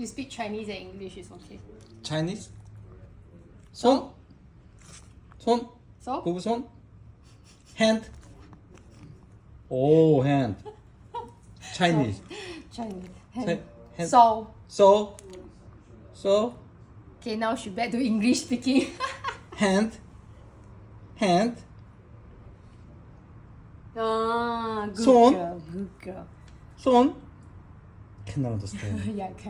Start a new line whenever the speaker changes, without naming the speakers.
You speak Chinese and English is okay.
Chinese. 손. 손.
So?
부부 손. Hand. 오, hand. Chinese.
Chinese.
hand.
So.
So. So.
Okay, now she back to English speaking.
Hand. Hand.
Ah, good
손.
girl, good girl.
손. Can understand.
Yeah, okay.